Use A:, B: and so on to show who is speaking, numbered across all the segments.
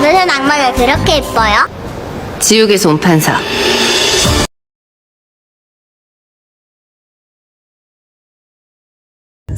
A: 하늘은 악마가 그렇게 예뻐요?
B: 지옥에서 온 판사.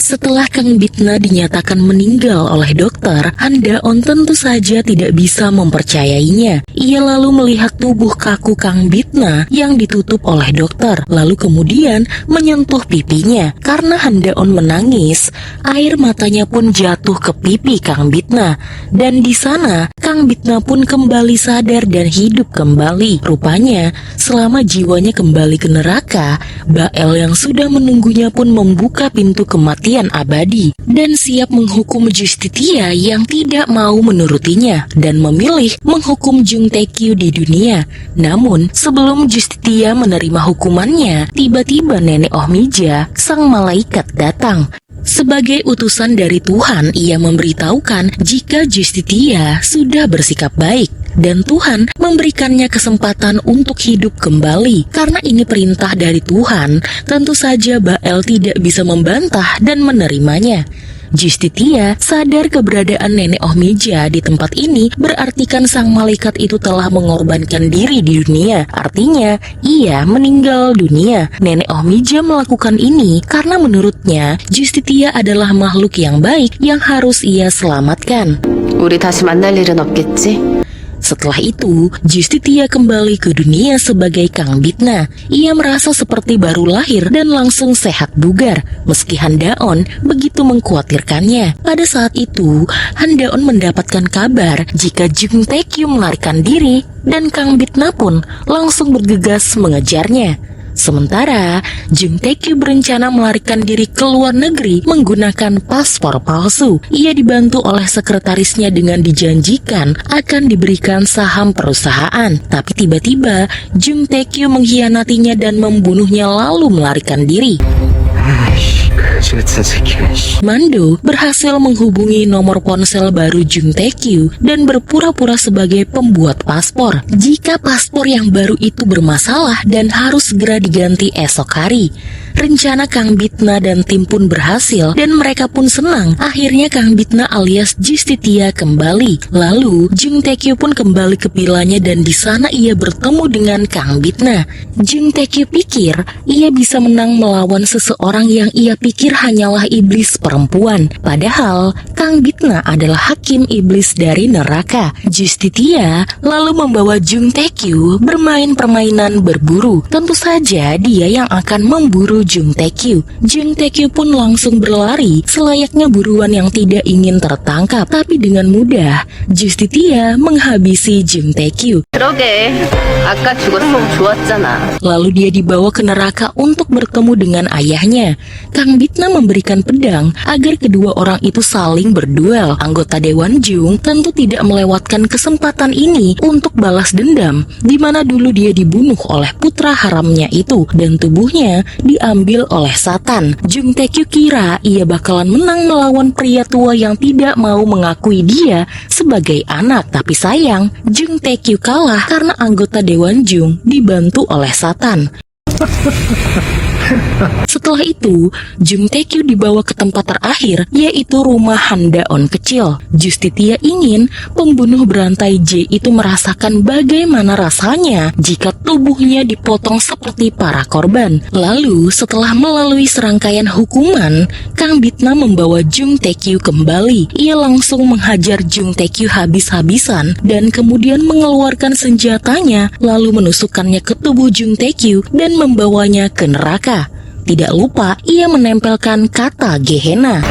C: Setelah Kang Bitna dinyatakan meninggal oleh dokter, Han Daon tentu saja tidak bisa mempercayainya. Ia lalu melihat tubuh kaku Kang Bitna yang ditutup oleh dokter, lalu kemudian menyentuh pipinya. Karena Han Daon menangis, air matanya pun jatuh ke pipi Kang Bitna. Dan di sana, Kang Bitna pun kembali sadar dan hidup kembali. Rupanya, selama jiwanya kembali ke neraka, Bael yang sudah menunggunya pun membuka pintu kematian abadi dan siap menghukum Justitia yang tidak mau menurutinya dan memilih menghukum Jung Taekyu di dunia. Namun sebelum Justitia menerima hukumannya, tiba-tiba Nenek Ohmija, sang malaikat, datang. Sebagai utusan dari Tuhan, ia memberitahukan jika Justitia sudah bersikap baik dan Tuhan memberikannya kesempatan untuk hidup kembali. Karena ini perintah dari Tuhan, tentu saja Bael tidak bisa membantah dan menerimanya. Justitia sadar keberadaan Nenek Ohmija di tempat ini berarti kan sang malaikat itu telah mengorbankan diri di dunia. Artinya, ia meninggal dunia. Nenek Ohmija melakukan ini karena menurutnya Justitia adalah makhluk yang baik yang harus ia selamatkan.
B: 우리 다시 만날 일은 없겠지?
C: Setelah itu, Justitia kembali ke dunia sebagai Kang Bitna. Ia merasa seperti baru lahir dan langsung sehat bugar, meski Han Daon begitu mengkhawatirkannya. Pada saat itu, Han Daon mendapatkan kabar jika Jung Taekyu melarikan diri dan Kang Bitna pun langsung bergegas mengejarnya. Sementara, Jung Taekyu berencana melarikan diri ke luar negeri menggunakan paspor palsu. Ia dibantu oleh sekretarisnya dengan dijanjikan akan diberikan saham perusahaan. Tapi tiba-tiba, Jung Taekyu mengkhianatinya dan membunuhnya lalu melarikan diri. Mando berhasil menghubungi nomor ponsel baru Jung Taekyu dan berpura-pura sebagai pembuat paspor. Jika paspor yang baru itu bermasalah dan harus segera diganti esok hari. Rencana Kang Bitna dan tim pun berhasil dan mereka pun senang. Akhirnya Kang Bitna alias Justitia kembali. Lalu Jung Taekyu pun kembali ke vilanya dan di sana ia bertemu dengan Kang Bitna. Jung Taekyu pikir ia bisa menang melawan seseorang yang ia pikir hanyalah iblis perempuan. Padahal Kang Bitna adalah hakim iblis dari neraka. Justitia lalu membawa Jung Taekyu bermain permainan berburu. Tentu saja dia yang akan memburu Jung Taekyu. Jung Taekyu pun langsung berlari selayaknya buruan yang tidak ingin tertangkap. Tapi dengan mudah Justitia menghabisi Jung Taekyu.
B: 그러게, 아까 죽었으면 좋았잖아.
C: Lalu dia dibawa ke neraka untuk bertemu dengan ayahnya. Kang Bitna memberikan pedang agar kedua orang itu saling berduel. Anggota Dewan Jung tentu tidak melewatkan kesempatan ini untuk balas dendam, di mana dulu dia dibunuh oleh putra haramnya itu dan tubuhnya diambil oleh Satan. Jung Taekyu kira ia bakalan menang melawan pria tua yang tidak mau mengakui dia sebagai anak. Tapi sayang, Jung Taekyu kalah karena anggota Dewan Jung dibantu oleh Satan. Setelah itu, Jung Taekyu dibawa ke tempat terakhir, yaitu rumah Han Daon kecil. Justitia ingin pembunuh berantai J itu merasakan bagaimana rasanya jika tubuhnya dipotong seperti para korban. Lalu, setelah melalui serangkaian hukuman, Kang Bitna membawa Jung Taekyu kembali. Ia langsung menghajar Jung Taekyu habis-habisan dan kemudian mengeluarkan senjatanya, lalu menusukkannya ke tubuh Jung Taekyu dan membawanya ke neraka. Tidak lupa, ia menempelkan kata Gehenna.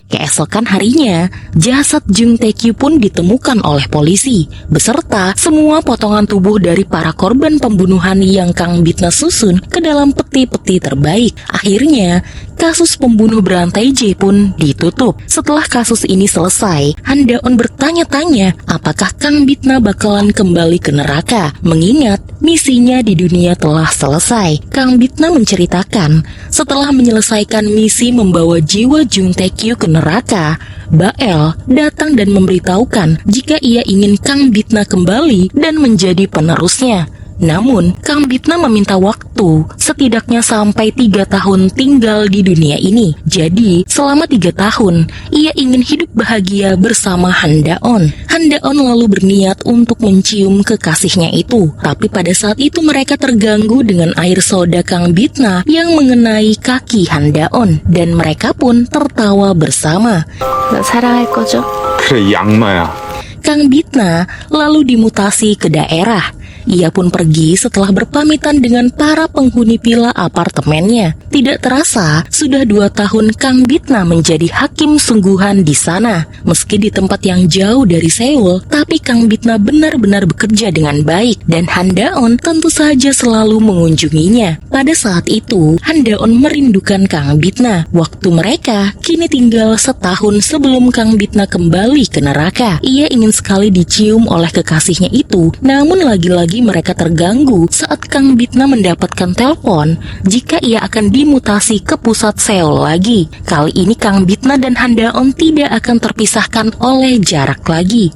C: Keesokan harinya, jasad Jung Taekyu pun ditemukan oleh polisi, beserta semua potongan tubuh dari para korban pembunuhan yang Kang Bitna susun ke dalam peti-peti terbaik. Akhirnya, kasus pembunuh berantai J pun ditutup. Setelah kasus ini selesai, Han Daon bertanya-tanya apakah Kang Bitna bakalan kembali ke neraka, mengingat misinya di dunia telah selesai. Kang Bitna menceritakan, setelah menyelesaikan misi membawa jiwa Jung Taekyu ke neraka, Bael datang dan memberitahukan jika ia ingin Kang Bitna kembali dan menjadi penerusnya. Namun, Kang Bitna meminta waktu setidaknya sampai 3 tahun tinggal di dunia ini. Jadi, selama 3 tahun, ia ingin hidup bahagia bersama Handaon. Handaon lalu berniat untuk mencium kekasihnya itu. Tapi pada saat itu mereka terganggu dengan air soda Kang Bitna yang mengenai kaki Handaon. Dan mereka pun tertawa bersama.
B: 나 사랑할 거죠?
D: 그래, 양마야.
C: Kang Bitna lalu dimutasi ke daerah. Ia pun pergi setelah berpamitan dengan para penghuni villa apartemennya. Tidak terasa, sudah 2 tahun Kang Bitna menjadi hakim sungguhan di sana. Meski di tempat yang jauh dari Seoul, tapi Kang Bitna benar-benar bekerja dengan baik. Dan Handaon tentu saja selalu mengunjunginya. Pada saat itu, Handaon merindukan Kang Bitna. Waktu mereka kini tinggal setahun sebelum Kang Bitna kembali ke neraka. Ia ingin sekali dicium oleh kekasihnya itu, namun lagi-lagi mereka terganggu saat Kang Bitna mendapatkan telepon jika ia akan dimutasi ke pusat Seoul lagi. Kali ini Kang Bitna dan Handaon tidak akan terpisahkan oleh jarak lagi.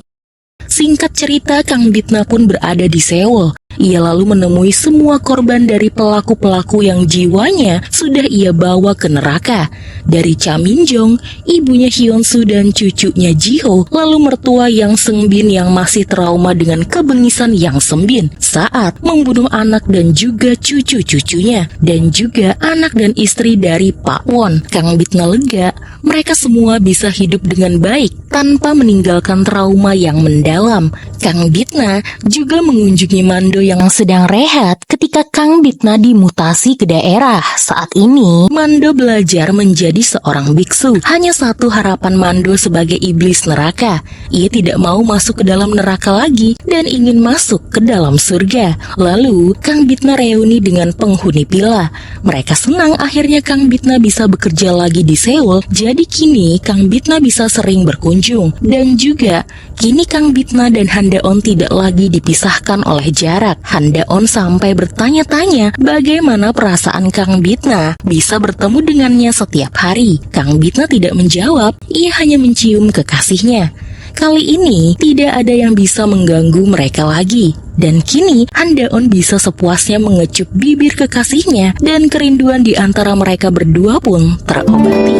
C: Singkat cerita, Kang Bitna pun berada di Seoul. Ia lalu menemui semua korban dari pelaku-pelaku yang jiwanya sudah ia bawa ke neraka. Dari Cha Min-jong, ibunya Hyun-soo dan cucunya Ji-ho, lalu mertua Yang Seung-bin yang masih trauma dengan kebengisan Yang Seung-bin saat membunuh anak dan juga cucu-cucunya, dan juga anak dan istri dari Pak Won. Kang Bitna lega, mereka semua bisa hidup dengan baik tanpa meninggalkan trauma yang mendalam. Kang Bitna juga mengunjungi Mando yang sedang rehat ketika Kang Bitna dimutasi ke daerah. Saat ini, Mando belajar menjadi seorang biksu. Hanya satu harapan Mando sebagai iblis neraka. Ia tidak mau masuk ke dalam neraka lagi dan ingin masuk ke dalam surga. Lalu, Kang Bitna reuni dengan penghuni villa. Mereka senang akhirnya Kang Bitna bisa bekerja lagi di Seoul. Jadi kini Kang Bitna bisa sering berkunjung. Dan juga, kini Kang Bitna dan Handaon tidak lagi dipisahkan oleh jarak. Handaon sampai bertanya-tanya bagaimana perasaan Kang Bitna bisa bertemu dengannya setiap hari. Kang Bitna tidak menjawab, ia hanya mencium kekasihnya. Kali ini tidak ada yang bisa mengganggu mereka lagi. Dan kini Handaon bisa sepuasnya mengecup bibir kekasihnya dan kerinduan di antara mereka berdua pun terobati.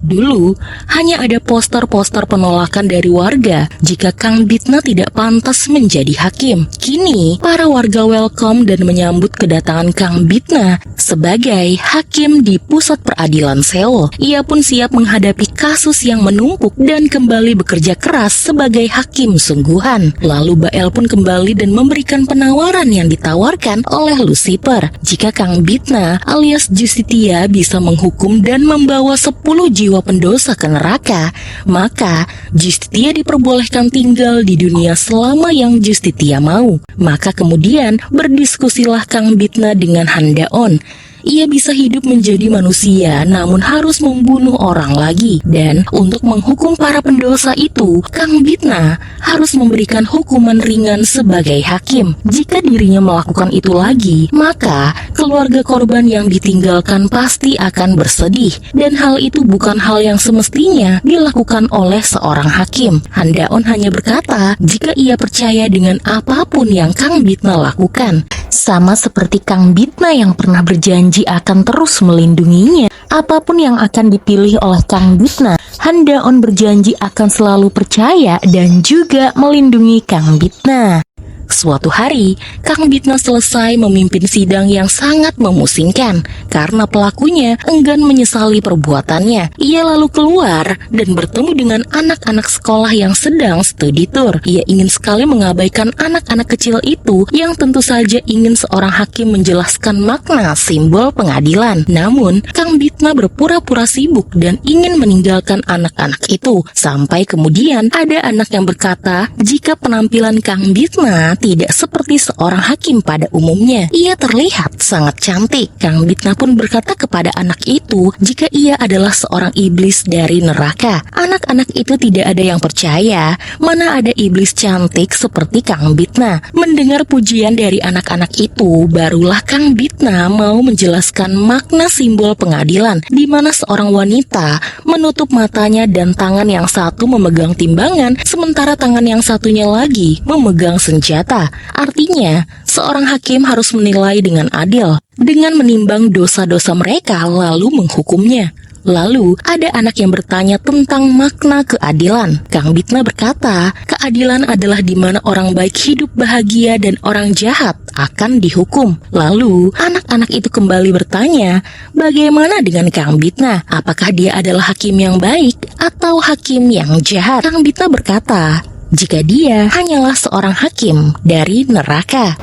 C: Dulu, hanya ada poster-poster penolakan dari warga jika Kang Bitna tidak pantas menjadi hakim. Kini, para warga welcome dan menyambut kedatangan Kang Bitna sebagai hakim di pusat peradilan Seoul. Ia pun siap menghadapi kasus yang menumpuk dan kembali bekerja keras sebagai hakim sungguhan. Lalu Bael pun kembali dan memberikan penawaran yang ditawarkan oleh Lucifer. Jika Kang Bitna alias Justitia bisa menghukum dan membawa 10 jiwa pendosa ke neraka, maka Justitia diperbolehkan tinggal di dunia selama yang Justitia mau. Maka kemudian berdiskusilah Kang Bitna dengan Handaon. Ia bisa hidup menjadi manusia namun harus membunuh orang lagi. Dan untuk menghukum para pendosa itu, Kang Bitna harus memberikan hukuman ringan sebagai hakim. Jika dirinya melakukan itu lagi, maka keluarga korban yang ditinggalkan pasti akan bersedih. Dan hal itu bukan hal yang semestinya dilakukan oleh seorang hakim. Handaon hanya berkata jika ia percaya dengan apapun yang Kang Bitna lakukan. Sama seperti Kang Bitna yang pernah berjanji akan terus melindunginya. Apapun yang akan dipilih oleh Kang Bitna, Handaon berjanji akan selalu percaya dan juga melindungi Kang Bitna. Suatu hari, Kang Bitna selesai memimpin sidang yang sangat memusingkan karena pelakunya enggan menyesali perbuatannya. Ia lalu keluar dan bertemu dengan anak-anak sekolah yang sedang studi tour. Ia ingin sekali mengabaikan anak-anak kecil itu yang tentu saja ingin seorang hakim menjelaskan makna simbol pengadilan. Namun, Kang Bitna berpura-pura sibuk dan ingin meninggalkan anak-anak itu. Sampai kemudian ada anak yang berkata jika penampilan Kang Bitna Bitna tidak seperti seorang hakim pada umumnya. Ia terlihat sangat cantik. Kang Bitna pun berkata kepada anak itu jika ia adalah seorang iblis dari neraka. Anak-anak itu tidak ada yang percaya, mana ada iblis cantik seperti Kang Bitna. Mendengar pujian dari anak-anak itu, barulah Kang Bitna mau menjelaskan makna simbol pengadilan, di mana seorang wanita menutup matanya dan tangan yang satu memegang timbangan, sementara tangan yang satunya lagi memegang senjata. Artinya, seorang hakim harus menilai dengan adil, dengan menimbang dosa-dosa mereka lalu menghukumnya. Lalu, ada anak yang bertanya tentang makna keadilan. Kang Bitna berkata, keadilan adalah di mana orang baik hidup bahagia dan orang jahat akan dihukum. Lalu, anak-anak itu kembali bertanya, bagaimana dengan Kang Bitna? Apakah dia adalah hakim yang baik atau hakim yang jahat? Kang Bitna berkata, jika dia hanyalah seorang hakim dari neraka.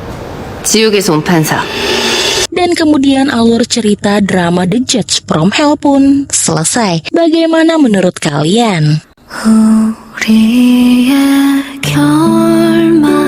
B: 지옥에서 온 판사.
C: Dan kemudian alur cerita drama The Judge from Hell pun selesai. Bagaimana menurut kalian?
A: 우리의 결말